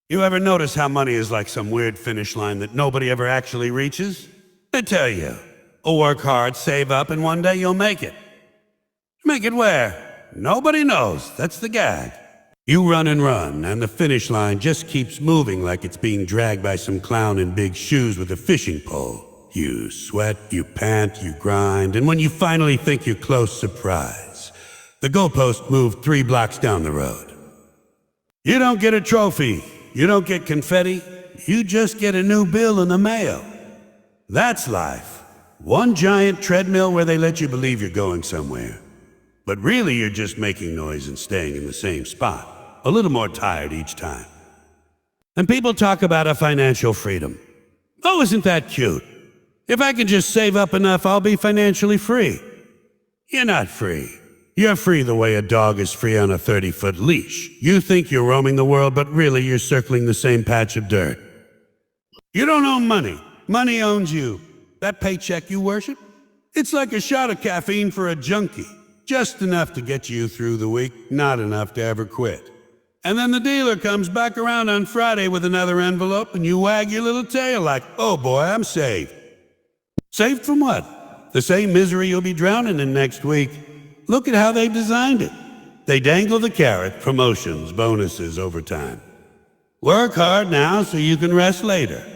You ever notice how money is like some weird finish line that nobody ever actually reaches? They tell you, oh, work hard, save up, and one day you'll make it. Make it where? Nobody knows. That's the gag. You run and run, and the finish line just keeps moving like it's being dragged by some clown in big shoes with a fishing pole. You sweat, you pant, you grind, and when you finally think you're close, surprise. The goalpost moved 3 blocks down the road. You don't get a trophy. You don't get confetti. You just get a new bill in the mail. That's life. One giant treadmill where they let you believe you're going somewhere. But really you're just making noise and staying in the same spot. A little more tired each time. And people talk about a financial freedom. Oh, isn't that cute? If I can just save up enough, I'll be financially free. You're not free. You're free the way a dog is free on a 30-foot leash. You think you're roaming the world, but really you're circling the same patch of dirt. You don't own money. Money owns you. That paycheck you worship? It's like a shot of caffeine for a junkie. Just enough to get you through the week, not enough to ever quit. And then the dealer comes back around on Friday with another envelope, and you wag your little tail like, oh boy, I'm saved. Saved from what? The same misery you'll be drowning in next week. Look at how they've designed it. They dangle the carrot, promotions, bonuses, overtime. Work hard now so you can rest later.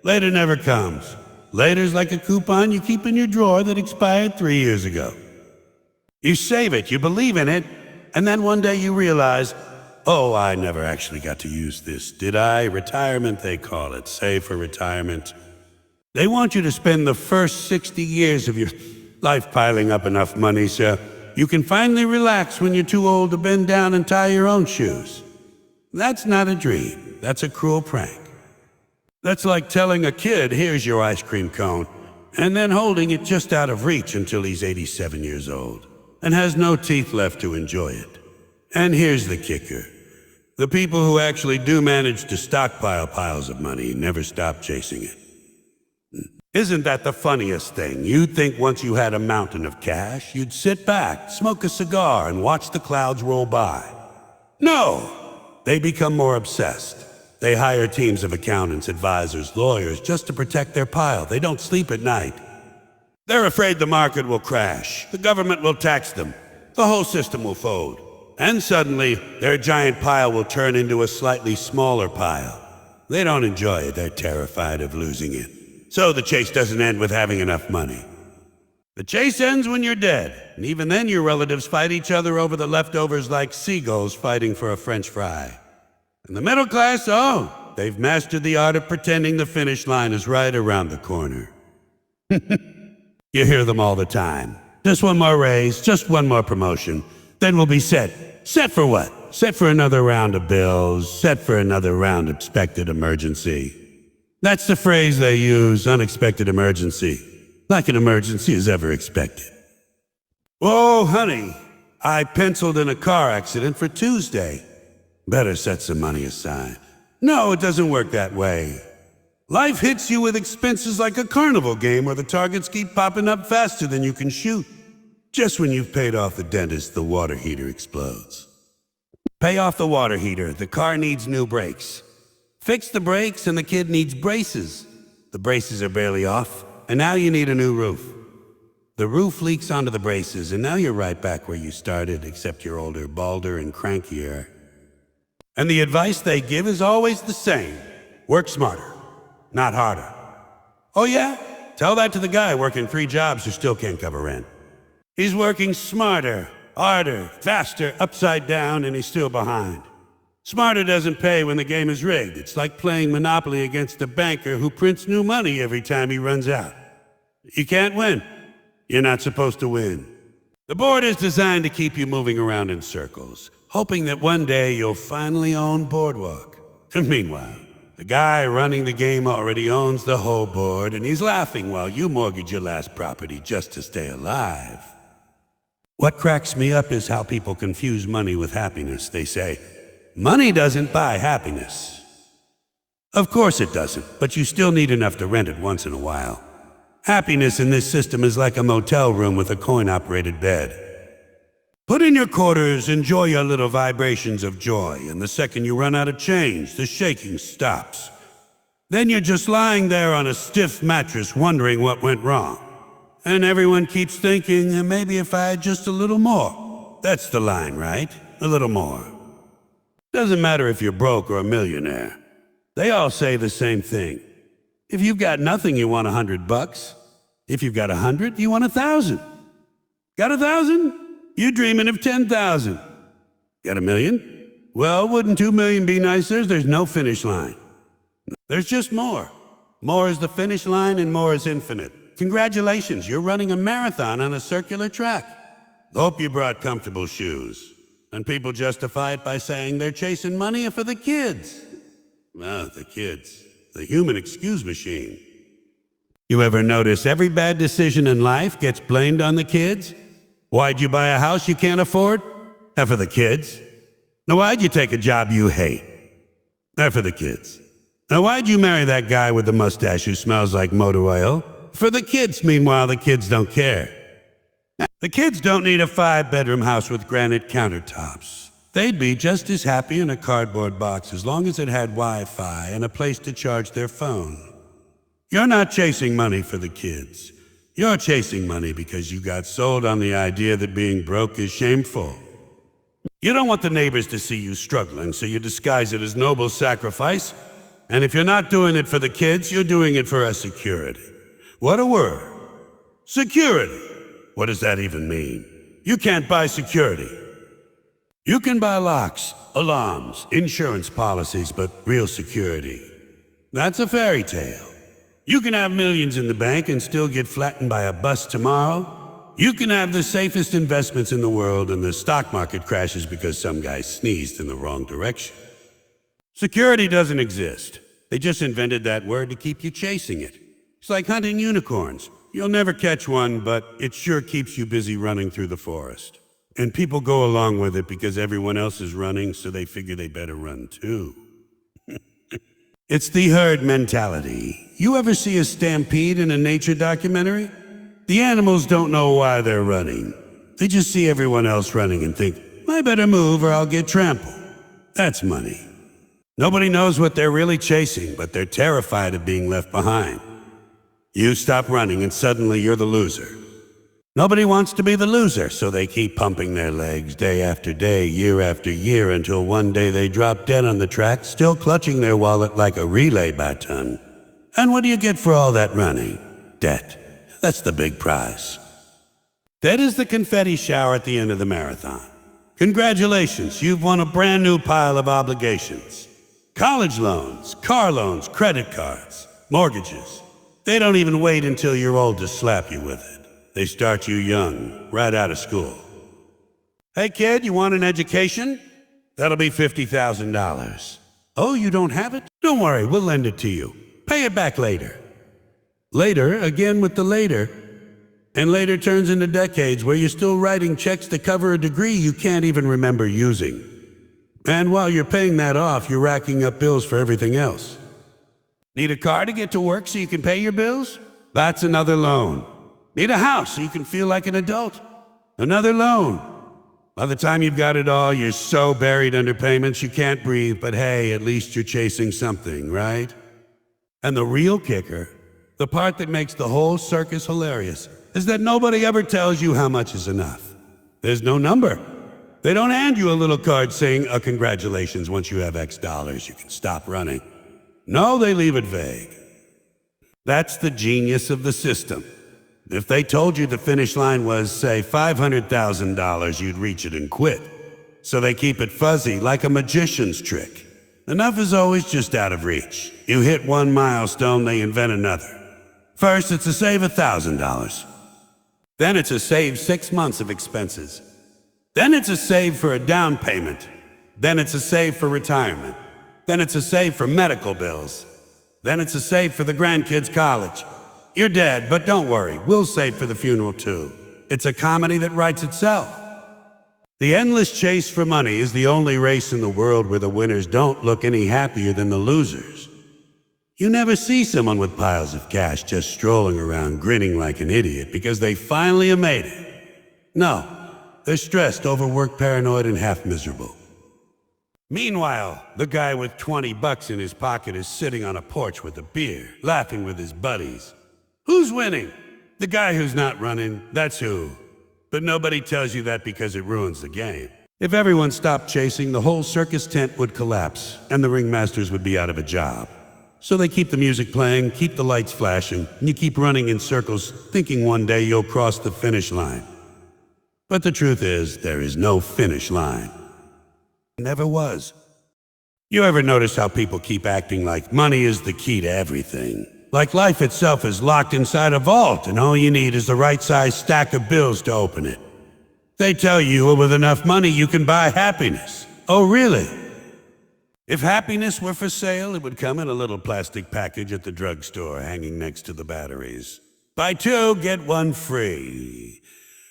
Later never comes. Later's like a coupon you keep in your drawer that expired 3 years ago. You save it, you believe in it, and then one day you realize, oh, I never actually got to use this, did I? Retirement, they call it. Save for retirement. They want you to spend the first 60 years of your life piling up enough money so you can finally relax when you're too old to bend down and tie your own shoes. That's not a dream. That's a cruel prank. That's like telling a kid, here's your ice cream cone, and then holding it just out of reach until he's 87 years old and has no teeth left to enjoy it. And here's the kicker. The people who actually do manage to stockpile piles of money never stop chasing it. Isn't that the funniest thing? You'd think once you had a mountain of cash, you'd sit back, smoke a cigar, and watch the clouds roll by. No! They become more obsessed. They hire teams of accountants, advisors, lawyers just to protect their pile. They don't sleep at night. They're afraid the market will crash. The government will tax them. The whole system will fold. And suddenly, their giant pile will turn into a slightly smaller pile. They don't enjoy it. They're terrified of losing it. So the chase doesn't end with having enough money. The chase ends when you're dead, and even then your relatives fight each other over the leftovers like seagulls fighting for a French fry. And the middle class, oh, they've mastered the art of pretending the finish line is right around the corner. You hear them all the time. Just one more raise, just one more promotion, then we'll be set. Set for what? Set for another round of bills, set for another round of expected emergency. That's the phrase they use, unexpected emergency. Like an emergency is ever expected. Whoa, honey, I penciled in a car accident for Tuesday. Better set some money aside. No, it doesn't work that way. Life hits you with expenses like a carnival game where the targets keep popping up faster than you can shoot. Just when you've paid off the dentist, the water heater explodes. Pay off the water heater, the car needs new brakes. Fix the brakes and the kid needs braces. The braces are barely off, and now you need a new roof. The roof leaks onto the braces, and now you're right back where you started, except you're older, balder, and crankier. And the advice they give is always the same. Work smarter, not harder. Oh yeah? Tell that to the guy working 3 jobs who still can't cover rent. He's working smarter, harder, faster, upside down, and he's still behind. Smarter doesn't pay when the game is rigged. It's like playing Monopoly against a banker who prints new money every time he runs out. You can't win. You're not supposed to win. The board is designed to keep you moving around in circles, hoping that one day you'll finally own Boardwalk. Meanwhile, the guy running the game already owns the whole board, and he's laughing while you mortgage your last property just to stay alive. What cracks me up is how people confuse money with happiness. They say, money doesn't buy happiness. Of course it doesn't, but you still need enough to rent it once in a while. Happiness in this system is like a motel room with a coin-operated bed. Put in your quarters, enjoy your little vibrations of joy, and the second you run out of change, the shaking stops. Then you're just lying there on a stiff mattress wondering what went wrong. And everyone keeps thinking, maybe if I had just a little more. That's the line, right? A little more. Doesn't matter if you're broke or a millionaire. They all say the same thing. If you've got nothing, you want $100. If you've got 100, you want 1,000. Got 1,000? You're dreaming of 10,000. Got 1,000,000? Well, wouldn't 2 million be nicer? There's no finish line. There's just more. More is the finish line and more is infinite. Congratulations, you're running a marathon on a circular track. Hope you brought comfortable shoes. And people justify it by saying they're chasing money for the kids. Well, the kids. The human excuse machine. You ever notice every bad decision in life gets blamed on the kids? Why'd you buy a house you can't afford? For the kids. Now why'd you take a job you hate? For the kids. Now why'd you marry that guy with the mustache who smells like motor oil? For the kids. Meanwhile, the kids don't care. The kids don't need a 5-bedroom house with granite countertops. They'd be just as happy in a cardboard box as long as it had Wi-Fi and a place to charge their phone. You're not chasing money for the kids. You're chasing money because you got sold on the idea that being broke is shameful. You don't want the neighbors to see you struggling, so you disguise it as noble sacrifice. And if you're not doing it for the kids, you're doing it for a security. What a word. Security. What does that even mean? You can't buy security. You can buy locks, alarms, insurance policies, but real security, that's a fairy tale. You can have millions in the bank and still get flattened by a bus tomorrow. You can have the safest investments in the world and the stock market crashes because some guy sneezed in the wrong direction. Security doesn't exist. They just invented that word to keep you chasing it. It's like hunting unicorns. You'll never catch one, but it sure keeps you busy running through the forest. And people go along with it because everyone else is running, so they figure they better run too. It's the herd mentality. You ever see a stampede in a nature documentary? The animals don't know why they're running. They just see everyone else running and think, I better move or I'll get trampled. That's money. Nobody knows what they're really chasing, but they're terrified of being left behind. You stop running and suddenly you're the loser. Nobody wants to be the loser, so they keep pumping their legs day after day, year after year, until one day they drop dead on the track, still clutching their wallet like a relay baton. And what do you get for all that running? Debt. That's the big prize. Debt is the confetti shower at the end of the marathon. Congratulations, you've won a brand new pile of obligations. College loans, car loans, credit cards, mortgages. They don't even wait until you're old to slap you with it. They start you young, right out of school. Hey kid, you want an education? That'll be $50,000. Oh, you don't have it? Don't worry, we'll lend it to you. Pay it back later. Later, again with the later. And later turns into decades where you're still writing checks to cover a degree you can't even remember using. And while you're paying that off, you're racking up bills for everything else. Need a car to get to work so you can pay your bills? That's another loan. Need a house so you can feel like an adult? Another loan. By the time you've got it all, you're so buried under payments you can't breathe, but hey, at least you're chasing something, right? And the real kicker, the part that makes the whole circus hilarious, is that nobody ever tells you how much is enough. There's no number. They don't hand you a little card saying, congratulations, once you have X dollars, you can stop running. No, they leave it vague. That's the genius of the system. If they told you the finish line was, say, $500,000, you'd reach it and quit. So they keep it fuzzy, like a magician's trick. Enough is always just out of reach. You hit one milestone, they invent another. First, it's a save $1,000. Then it's a save 6 months of expenses. Then it's a save for a down payment. Then it's a save for retirement. Then it's a save for medical bills. Then it's a save for the grandkids' college. You're dead, but don't worry, we'll save for the funeral too. It's a comedy that writes itself. The endless chase for money is the only race in the world where the winners don't look any happier than the losers. You never see someone with piles of cash just strolling around grinning like an idiot because they finally have made it. No, They're stressed, overworked, paranoid, and half miserable. Meanwhile, the guy with $20 in his pocket is sitting on a porch with a beer, laughing with his buddies. Who's winning? The guy who's not running, that's who. But nobody tells you that because it ruins the game. If everyone stopped chasing, the whole circus tent would collapse, and the ringmasters would be out of a job. So they keep the music playing, keep the lights flashing, and you keep running in circles, thinking one day you'll cross the finish line. But the truth is, there is no finish line. Never was. You ever notice how people keep acting like money is the key to everything? Like life itself is locked inside a vault, and all you need is the right size stack of bills to open it. They tell you with enough money you can buy happiness. Oh, really? If happiness were for sale, it would come in a little plastic package at the drugstore hanging next to the batteries. Buy 2, get 1 free.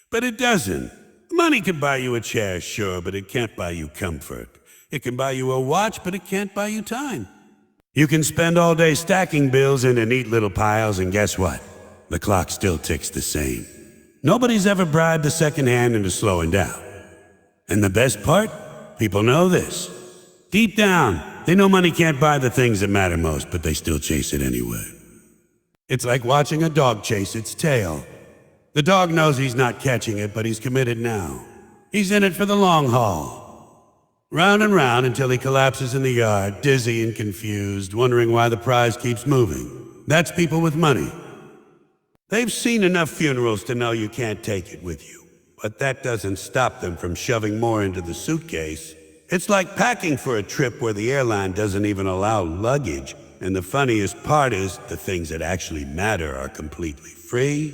But it doesn't. Money can buy you a chair, sure, but it can't buy you comfort. It can buy you a watch, but it can't buy you time. You can spend all day stacking bills into neat little piles, and guess what? The clock still ticks the same. Nobody's ever bribed the second hand into slowing down. And the best part? People know this. Deep down, they know money can't buy the things that matter most, but they still chase it anyway. It's like watching a dog chase its tail. The dog knows he's not catching it, but he's committed now. He's in it for the long haul. Round and round until he collapses in the yard, dizzy and confused, wondering why the prize keeps moving. That's people with money. They've seen enough funerals to know you can't take it with you. But that doesn't stop them from shoving more into the suitcase. It's like packing for a trip where the airline doesn't even allow luggage. And the funniest part is, the things that actually matter are completely free.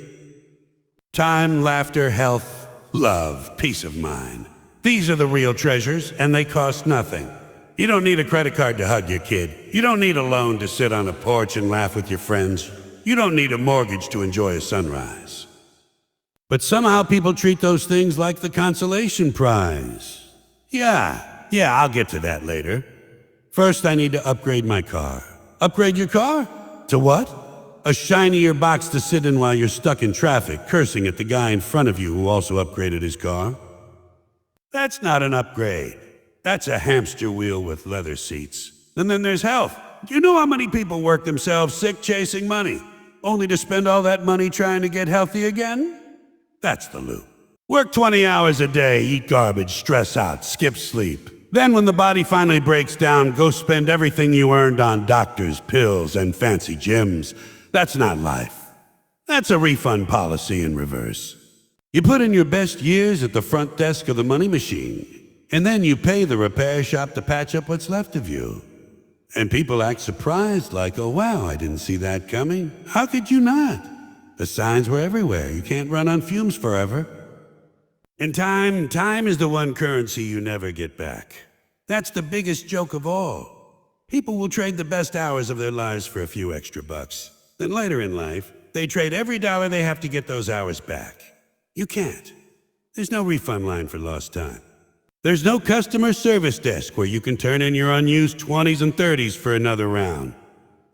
Time, laughter, health, love, peace of mind. These are the real treasures, and they cost nothing. You don't need a credit card to hug your kid. You don't need a loan to sit on a porch and laugh with your friends. You don't need a mortgage to enjoy a sunrise. But somehow people treat those things like the consolation prize. Yeah, I'll get to that later. First, I need to upgrade my car. Upgrade your car? To what? A shinier box to sit in while you're stuck in traffic, cursing at the guy in front of you who also upgraded his car? That's not an upgrade. That's a hamster wheel with leather seats. And then there's health. Do you know how many people work themselves sick chasing money, only to spend all that money trying to get healthy again? That's the loop. Work 20 hours a day, eat garbage, stress out, skip sleep. Then when the body finally breaks down, go spend everything you earned on doctors, pills, and fancy gyms. That's not life. That's a refund policy in reverse. You put in your best years at the front desk of the money machine, and then you pay the repair shop to patch up what's left of you. And people act surprised, like, oh wow, I didn't see that coming. How could you not? The signs were everywhere. You can't run on fumes forever. And time is the one currency you never get back. That's the biggest joke of all. People will trade the best hours of their lives for a few extra bucks. Then later in life, they trade every dollar they have to get those hours back. You can't. There's no refund line for lost time. There's no customer service desk where you can turn in your unused 20s and 30s for another round.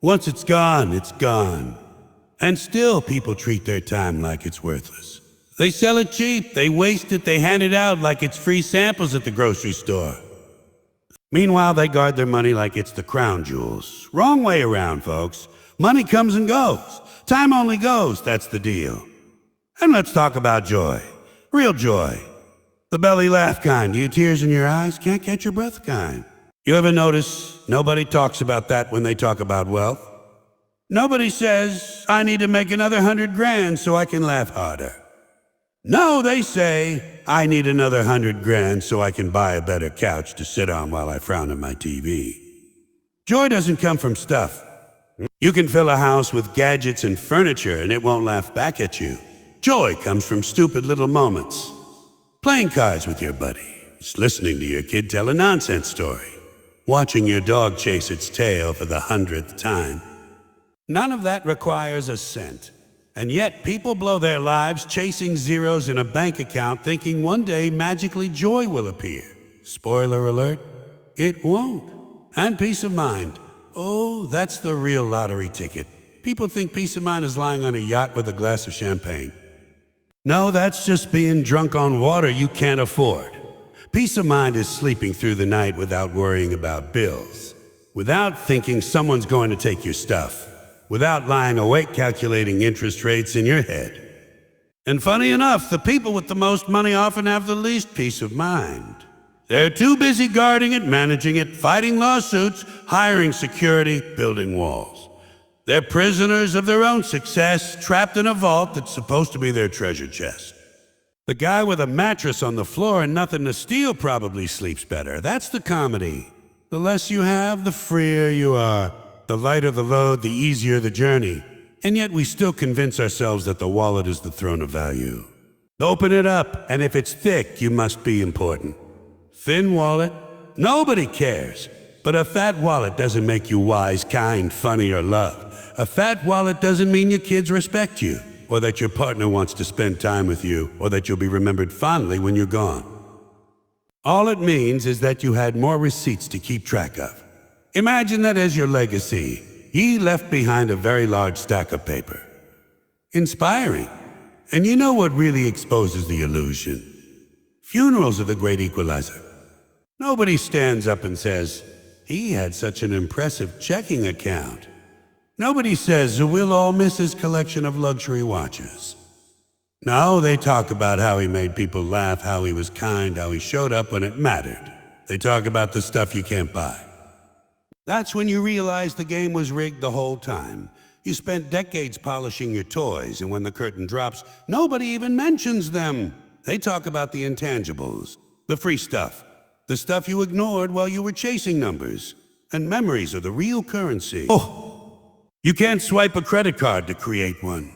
Once it's gone, it's gone. And still people treat their time like it's worthless. They sell it cheap, they waste it, they hand it out like it's free samples at the grocery store. Meanwhile, they guard their money like it's the crown jewels. Wrong way around, folks. Money comes and goes. Time only goes, that's the deal. And let's talk about joy. Real joy. The belly laugh kind, you tears in your eyes, can't catch your breath kind. You ever notice nobody talks about that when they talk about wealth? Nobody says, I need to make another 100 grand so I can laugh harder. No, they say, I need another 100 grand so I can buy a better couch to sit on while I frown at my TV. Joy doesn't come from stuff. You can fill a house with gadgets and furniture and it won't laugh back at you. Joy comes from stupid little moments. Playing cards with your buddy, just listening to your kid tell a nonsense story, watching your dog chase its tail for the 100th time. None of that requires a cent. And yet people blow their lives chasing zeros in a bank account thinking one day magically joy will appear. Spoiler alert, it won't. And peace of mind. Oh, that's the real lottery ticket. People think peace of mind is lying on a yacht with a glass of champagne. No, that's just being drunk on water you can't afford. Peace of mind is sleeping through the night without worrying about bills, without thinking someone's going to take your stuff, without lying awake calculating interest rates in your head. And funny enough, the people with the most money often have the least peace of mind. They're too busy guarding it, managing it, fighting lawsuits, hiring security, building walls. They're prisoners of their own success, trapped in a vault that's supposed to be their treasure chest. The guy with a mattress on the floor and nothing to steal probably sleeps better. That's the comedy. The less you have, the freer you are. The lighter the load, the easier the journey. And yet we still convince ourselves that the wallet is the throne of value. Open it up, and if it's thick, you must be important. Thin wallet? Nobody cares. But a fat wallet doesn't make you wise, kind, funny, or loved. A fat wallet doesn't mean your kids respect you, or that your partner wants to spend time with you, or that you'll be remembered fondly when you're gone. All it means is that you had more receipts to keep track of. Imagine that as your legacy. He left behind a very large stack of paper. Inspiring. And you know what really exposes the illusion? Funerals are the great equalizer. Nobody stands up and says, "He had such an impressive checking account." Nobody says, "We'll all miss his collection of luxury watches." No, they talk about how he made people laugh, how he was kind, how he showed up when it mattered. They talk about the stuff you can't buy. That's when you realize the game was rigged the whole time. You spent decades polishing your toys, and when the curtain drops, nobody even mentions them. They talk about the intangibles, the free stuff, the stuff you ignored while you were chasing numbers. And memories are the real currency. You can't swipe a credit card to create one.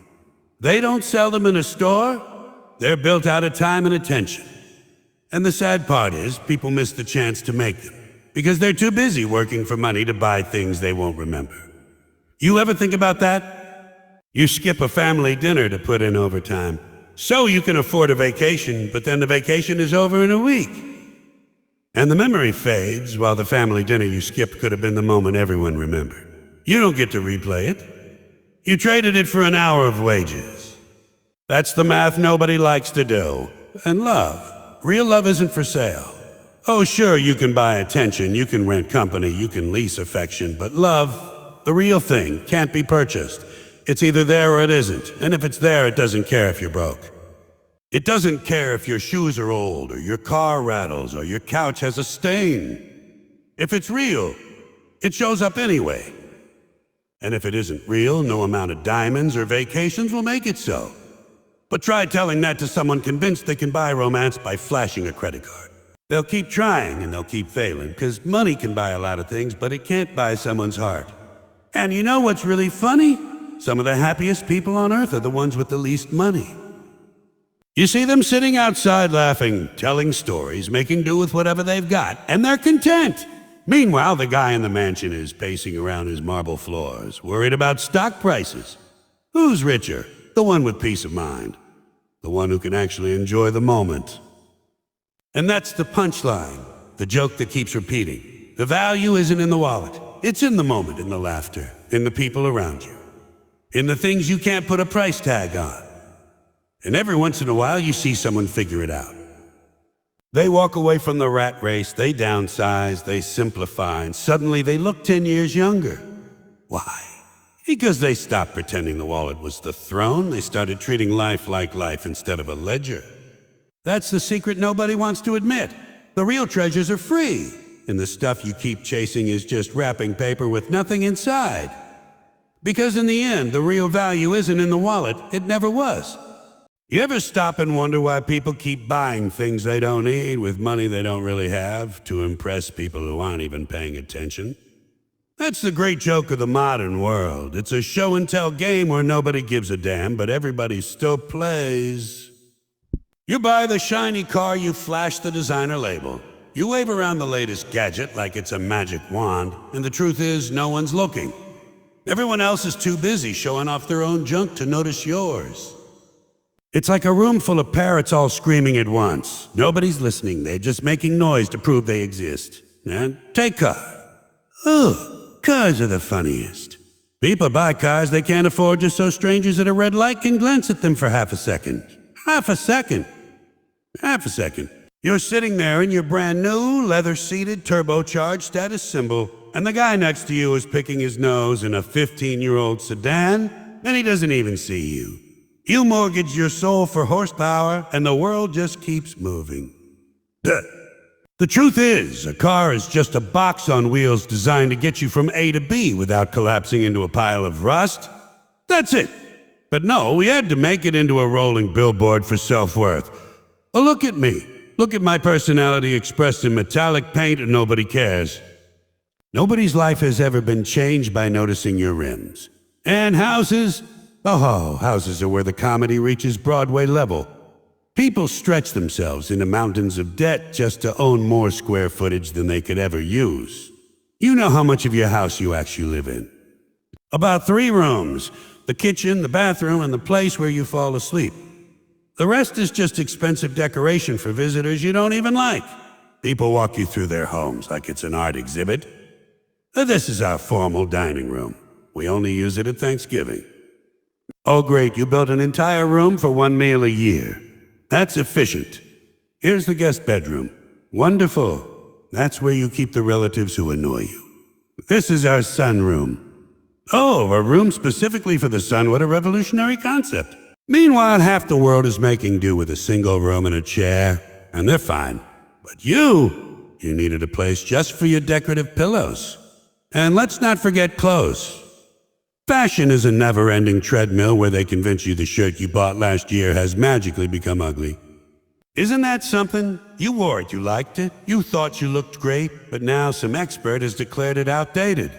They don't sell them in a store. They're built out of time and attention. And the sad part is, people miss the chance to make them, because they're too busy working for money to buy things they won't remember. You ever think about that? You skip a family dinner to put in overtime, so you can afford a vacation, but then the vacation is over in a week. And the memory fades, while the family dinner you skipped could have been the moment everyone remembered. You don't get to replay it. You traded it for an hour of wages. That's the math nobody likes to do. And love. Real love isn't for sale. Oh, sure, you can buy attention, you can rent company, you can lease affection, but love, the real thing, can't be purchased. It's either there or it isn't, and if it's there, it doesn't care if you're broke. It doesn't care if your shoes are old, or your car rattles, or your couch has a stain. If it's real, it shows up anyway. And if it isn't real, no amount of diamonds or vacations will make it so. But try telling that to someone convinced they can buy romance by flashing a credit card. They'll keep trying and they'll keep failing, because money can buy a lot of things, but it can't buy someone's heart. And you know what's really funny? Some of the happiest people on earth are the ones with the least money. You see them sitting outside laughing, telling stories, making do with whatever they've got, and they're content. Meanwhile, the guy in the mansion is pacing around his marble floors, worried about stock prices. Who's richer? The one with peace of mind. The one who can actually enjoy the moment. And that's the punchline, the joke that keeps repeating. The value isn't in the wallet. It's in the moment, in the laughter, in the people around you, in the things you can't put a price tag on. And every once in a while, you see someone figure it out. They walk away from the rat race, they downsize, they simplify, and suddenly they look 10 years younger. Why? Because they stopped pretending the wallet was the throne. They started treating life like life instead of a ledger. That's the secret nobody wants to admit. The real treasures are free, and the stuff you keep chasing is just wrapping paper with nothing inside. Because in the end, the real value isn't in the wallet. It never was. You ever stop and wonder why people keep buying things they don't need with money they don't really have to impress people who aren't even paying attention? That's the great joke of the modern world. It's a show-and-tell game where nobody gives a damn, but everybody still plays. You buy the shiny car, you flash the designer label. You wave around the latest gadget like it's a magic wand, and the truth is, no one's looking. Everyone else is too busy showing off their own junk to notice yours. It's like a room full of parrots all screaming at once. Nobody's listening, they're just making noise to prove they exist. And take car. Ugh, cars are the funniest. People buy cars they can't afford just so strangers at a red light can glance at them for half a second. Half a second. Half a second. You're sitting there in your brand new, leather-seated, turbocharged status symbol, and the guy next to you is picking his nose in a 15-year-old sedan, and he doesn't even see you. You mortgage your soul for horsepower, and the world just keeps moving. Duh. The truth is, a car is just a box on wheels designed to get you from A to B without collapsing into a pile of rust. That's it. But no, we had to make it into a rolling billboard for self-worth. Oh, look at me. Look at my personality expressed in metallic paint and nobody cares. Nobody's life has ever been changed by noticing your rims. And houses? Oh, houses are where the comedy reaches Broadway level. People stretch themselves into mountains of debt just to own more square footage than they could ever use. You know how much of your house you actually live in. About 3 rooms, the kitchen, the bathroom, and the place where you fall asleep. The rest is just expensive decoration for visitors you don't even like. People walk you through their homes like it's an art exhibit. This is our formal dining room. We only use it at Thanksgiving. Oh great, you built an entire room for 1 meal a year. That's efficient. Here's the guest bedroom. Wonderful. That's where you keep the relatives who annoy you. This is our sunroom. Oh, a room specifically for the sun. What a revolutionary concept. Meanwhile, half the world is making do with a single room and a chair, and they're fine. But you needed a place just for your decorative pillows. And let's not forget clothes. Fashion is a never-ending treadmill where they convince you the shirt you bought last year has magically become ugly. Isn't that something? You wore it, you liked it, you thought you looked great, but now some expert has declared it outdated.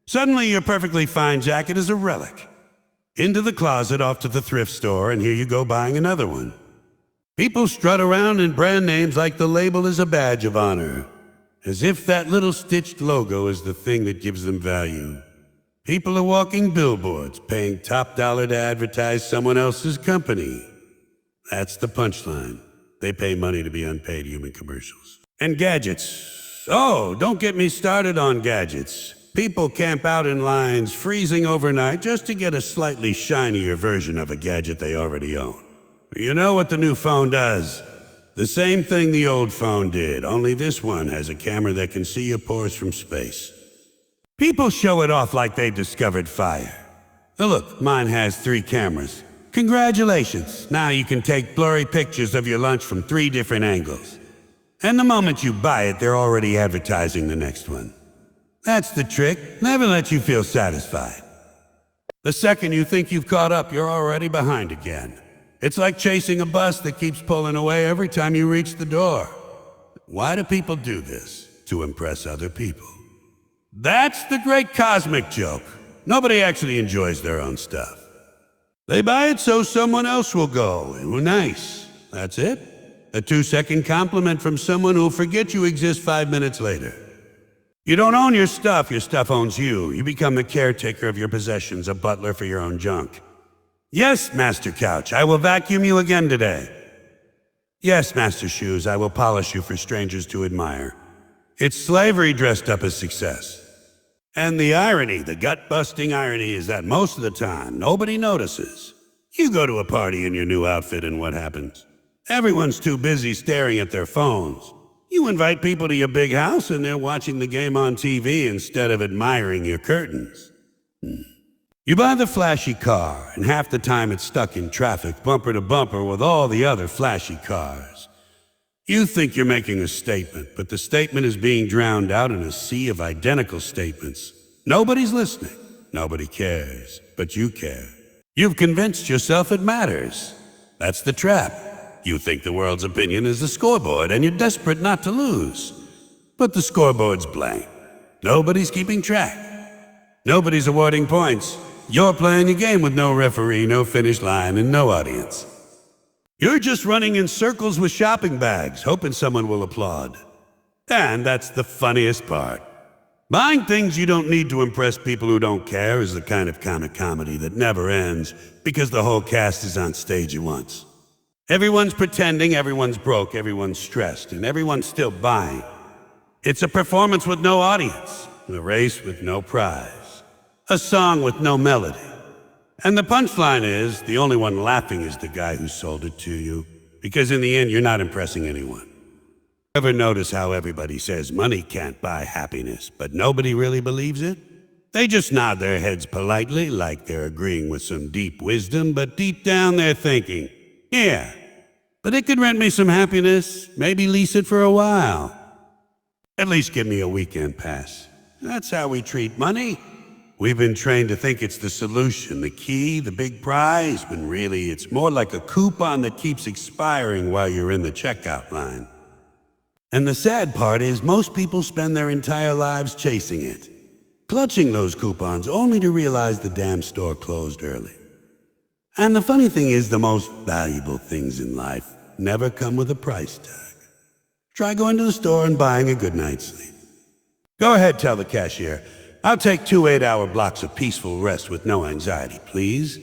Suddenly your perfectly fine jacket is a relic. Into the closet, off to the thrift store, and here you go buying another one. People strut around in brand names like the label is a badge of honor, as if that little stitched logo is the thing that gives them value. People are walking billboards, paying top dollar to advertise someone else's company. That's the punchline. They pay money to be unpaid human commercials. And gadgets. Oh, don't get me started on gadgets. People camp out in lines, freezing overnight, just to get a slightly shinier version of a gadget they already own. You know what the new phone does? The same thing the old phone did, only this one has a camera that can see your pores from space. People show it off like they discovered fire. Oh, look, mine has 3 cameras. Congratulations, now you can take blurry pictures of your lunch from 3 different angles. And the moment you buy it, they're already advertising the next one. That's the trick, never let you feel satisfied. The second you think you've caught up, you're already behind again. It's like chasing a bus that keeps pulling away every time you reach the door. Why do people do this? To impress other people. That's the great cosmic joke. Nobody actually enjoys their own stuff. They buy it so someone else will go. Nice. That's it. A 2-second compliment from someone who'll forget you exist 5 minutes later. You don't own your stuff owns you. You become the caretaker of your possessions, a butler for your own junk. Yes, Master Couch, I will vacuum you again today. Yes, Master Shoes, I will polish you for strangers to admire. It's slavery dressed up as success. And the irony, the gut-busting irony, is that most of the time, nobody notices. You go to a party in your new outfit and what happens? Everyone's too busy staring at their phones. You invite people to your big house and they're watching the game on TV instead of admiring your curtains. You buy the flashy car, and half the time it's stuck in traffic, bumper to bumper with all the other flashy cars. You think you're making a statement, but the statement is being drowned out in a sea of identical statements. Nobody's listening. Nobody cares, but you care. You've convinced yourself it matters. That's the trap. You think the world's opinion is the scoreboard, and you're desperate not to lose. But the scoreboard's blank. Nobody's keeping track. Nobody's awarding points. You're playing a game with no referee, no finish line, and no audience. You're just running in circles with shopping bags, hoping someone will applaud. And that's the funniest part. Buying things you don't need to impress people who don't care is the kind of comic comedy that never ends because the whole cast is on stage at once. Everyone's pretending, everyone's broke, everyone's stressed, and everyone's still buying. It's a performance with no audience, a race with no prize, a song with no melody. And the punchline is, the only one laughing is the guy who sold it to you. Because in the end, you're not impressing anyone. Ever notice how everybody says money can't buy happiness, but nobody really believes it? They just nod their heads politely, like they're agreeing with some deep wisdom, but deep down they're thinking, yeah, but it could rent me some happiness, maybe lease it for a while. At least give me a weekend pass. That's how we treat money. We've been trained to think it's the solution, the key, the big prize, when really it's more like a coupon that keeps expiring while you're in the checkout line. And the sad part is most people spend their entire lives chasing it, clutching those coupons only to realize the damn store closed early. And the funny thing is, the most valuable things in life never come with a price tag. Try going to the store and buying a good night's sleep. Go ahead, tell the cashier, I'll take 2 8-hour blocks of peaceful rest with no anxiety, please.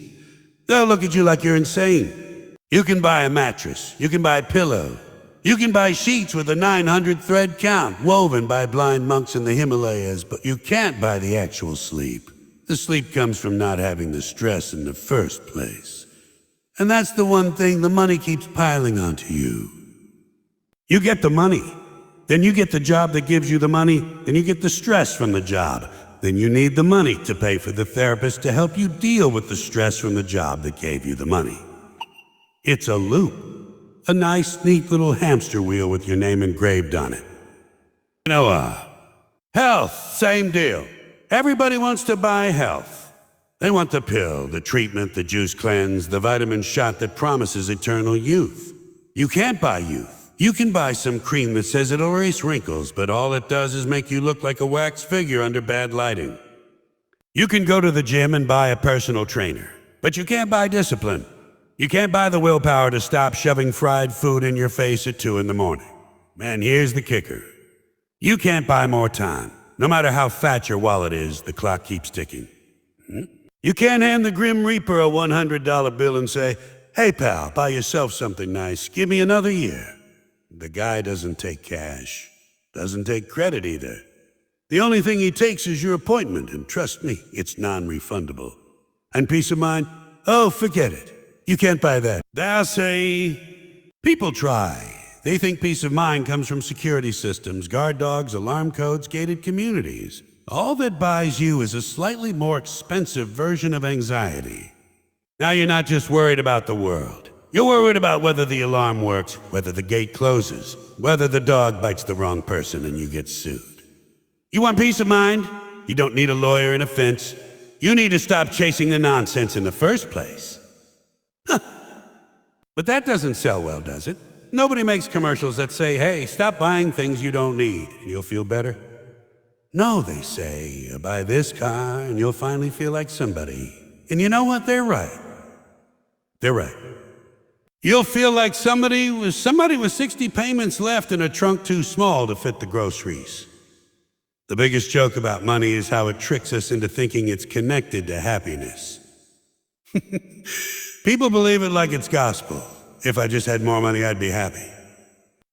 They'll look at you like you're insane. You can buy a mattress, you can buy a pillow, you can buy sheets with a 900 thread count woven by blind monks in the Himalayas, but you can't buy the actual sleep. The sleep comes from not having the stress in the first place. And that's the one thing the money keeps piling onto you. You get the money, then you get the job that gives you the money, then you get the stress from the job. Then you need the money to pay for the therapist to help you deal with the stress from the job that gave you the money. It's a loop. A nice, neat little hamster wheel with your name engraved on it. Health, same deal. Everybody wants to buy health. They want the pill, the treatment, the juice cleanse, the vitamin shot that promises eternal youth. You can't buy youth. You can buy some cream that says it'll erase wrinkles, but all it does is make you look like a wax figure under bad lighting. You can go to the gym and buy a personal trainer, but you can't buy discipline. You can't buy the willpower to stop shoving fried food in your face at 2 a.m. And here's the kicker. You can't buy more time. No matter how fat your wallet is, the clock keeps ticking. You can't hand the Grim Reaper a $100 bill and say, hey pal, buy yourself something nice, give me another year. The guy doesn't take cash, doesn't take credit either. The only thing he takes is your appointment, and trust me, it's non-refundable. And peace of mind? Oh, forget it. You can't buy that. They'll say, people try. They think peace of mind comes from security systems, guard dogs, alarm codes, gated communities. All that buys you is a slightly more expensive version of anxiety. Now you're not just worried about the world. You're worried about whether the alarm works, whether the gate closes, whether the dog bites the wrong person and you get sued. You want peace of mind? You don't need a lawyer and a fence. You need to stop chasing the nonsense in the first place. But that doesn't sell well, does it? Nobody makes commercials that say, hey, stop buying things you don't need and you'll feel better. No, they say, buy this car and you'll finally feel like somebody. And you know what? They're right. They're right. You'll feel like somebody with 60 payments left and a trunk too small to fit the groceries. The biggest joke about money is how it tricks us into thinking it's connected to happiness. People believe it like it's gospel. If I just had more money, I'd be happy.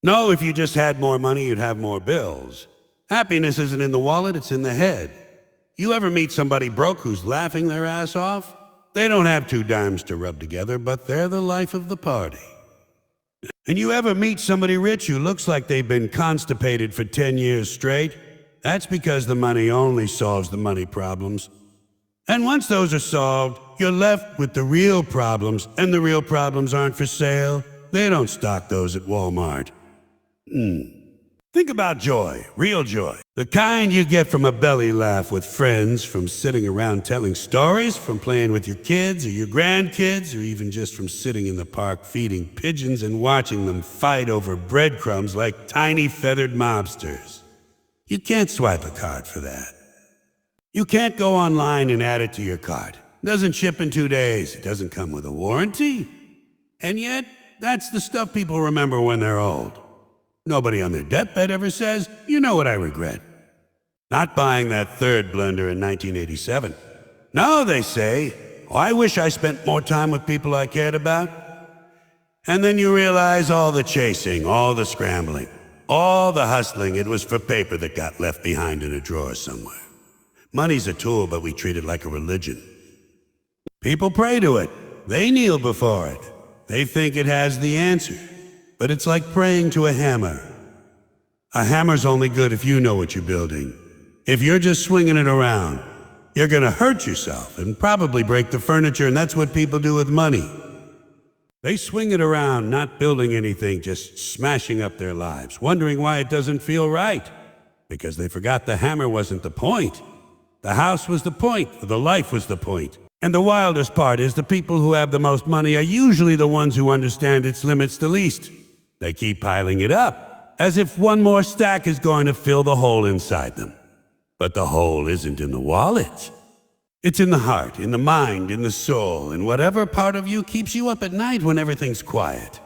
No, if you just had more money, you'd have more bills. Happiness isn't in the wallet, it's in the head. You ever meet somebody broke who's laughing their ass off? They don't have 2 dimes to rub together, but they're the life of the party. And you ever meet somebody rich who looks like they've been constipated for 10 years straight? That's because the money only solves the money problems. And once those are solved, you're left with the real problems, and the real problems aren't for sale. They don't stock those at Walmart. Think about joy, real joy. The kind you get from a belly laugh with friends, from sitting around telling stories, from playing with your kids or your grandkids, or even just from sitting in the park feeding pigeons and watching them fight over breadcrumbs like tiny feathered mobsters. You can't swipe a card for that. You can't go online and add it to your card. It doesn't ship in 2 days. It doesn't come with a warranty. And yet, that's the stuff people remember when they're old. Nobody on their deathbed ever says, you know what I regret? Not buying that third blender in 1987. No, they say, oh, I wish I spent more time with people I cared about. And then you realize all the chasing, all the scrambling, all the hustling, it was for paper that got left behind in a drawer somewhere. Money's a tool, but we treat it like a religion. People pray to it. They kneel before it. They think it has the answer. But it's like praying to a hammer. A hammer's only good if you know what you're building. If you're just swinging it around, you're gonna hurt yourself and probably break the furniture, and that's what people do with money. They swing it around, not building anything, just smashing up their lives, wondering why it doesn't feel right. Because they forgot the hammer wasn't the point. The house was the point, or the life was the point. And the wildest part is the people who have the most money are usually the ones who understand its limits the least. They keep piling it up, as if one more stack is going to fill the hole inside them. But the hole isn't in the wallet. It's in the heart, in the mind, in the soul, in whatever part of you keeps you up at night when everything's quiet.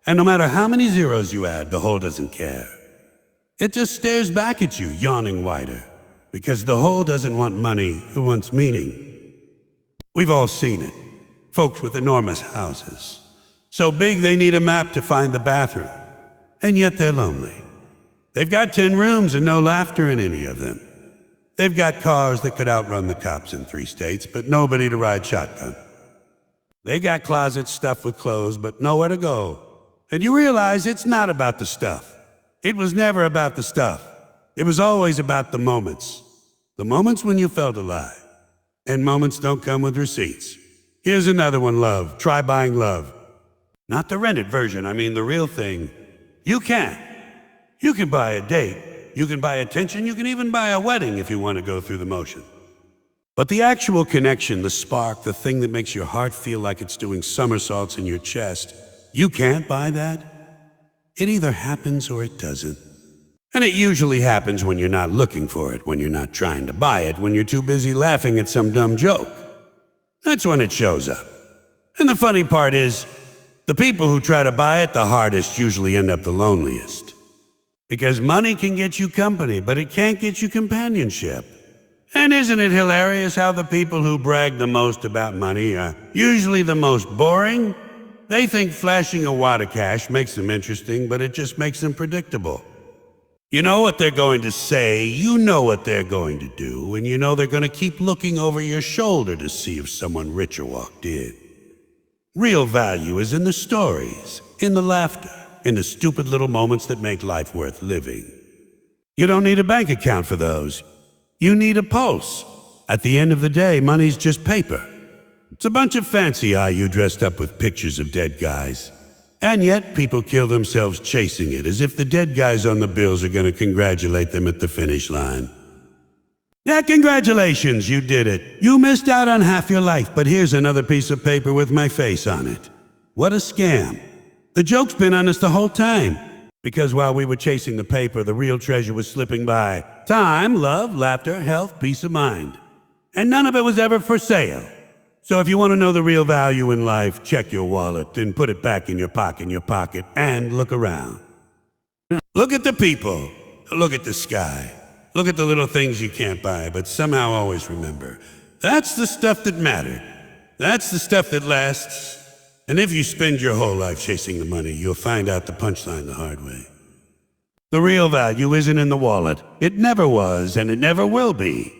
And no matter how many zeros you add, the hole doesn't care. It just stares back at you, yawning wider. Because the hole doesn't want money, it wants meaning. We've all seen it. Folks with enormous houses. So big they need a map to find the bathroom. And yet they're lonely. They've got 10 rooms and no laughter in any of them. They've got cars that could outrun the cops in 3 states, but nobody to ride shotgun. They got closets stuffed with clothes, but nowhere to go. And you realize it's not about the stuff. It was never about the stuff. It was always about the moments. The moments when you felt alive. And moments don't come with receipts. Here's another one, love. Try buying love. Not the rented version, I mean the real thing. You can. You can buy a date. You can buy attention. You can even buy a wedding if you want to go through the motion. But the actual connection, the spark, the thing that makes your heart feel like it's doing somersaults in your chest, you can't buy that. It either happens or it doesn't. And it usually happens when you're not looking for it, when you're not trying to buy it, when you're too busy laughing at some dumb joke. That's when it shows up. And the funny part is, the people who try to buy it the hardest usually end up the loneliest. Because money can get you company, but it can't get you companionship. And isn't it hilarious how the people who brag the most about money are usually the most boring? They think flashing a wad of cash makes them interesting, but it just makes them predictable. You know what they're going to say, you know what they're going to do, and you know they're going to keep looking over your shoulder to see if someone richer walked in. Real value is in the stories, in the laughter, in the stupid little moments that make life worth living. You don't need a bank account for those. You need a pulse. At the end of the day, money's just paper. It's a bunch of fancy IU dressed up with pictures of dead guys. And yet, people kill themselves chasing it, as if the dead guys on the bills are going to congratulate them at the finish line. Yeah, congratulations, you did it. You missed out on half your life, but here's another piece of paper with my face on it. What a scam. The joke's been on us the whole time. Because while we were chasing the paper, the real treasure was slipping by. Time, love, laughter, health, peace of mind. And none of it was ever for sale. So if you want to know the real value in life, check your wallet and put it back in your pocket, and look around. Look at the people. Look at the sky. Look at the little things you can't buy, but somehow always remember. That's the stuff that mattered. That's the stuff that lasts. And if you spend your whole life chasing the money, you'll find out the punchline the hard way. The real value isn't in the wallet. It never was, and it never will be.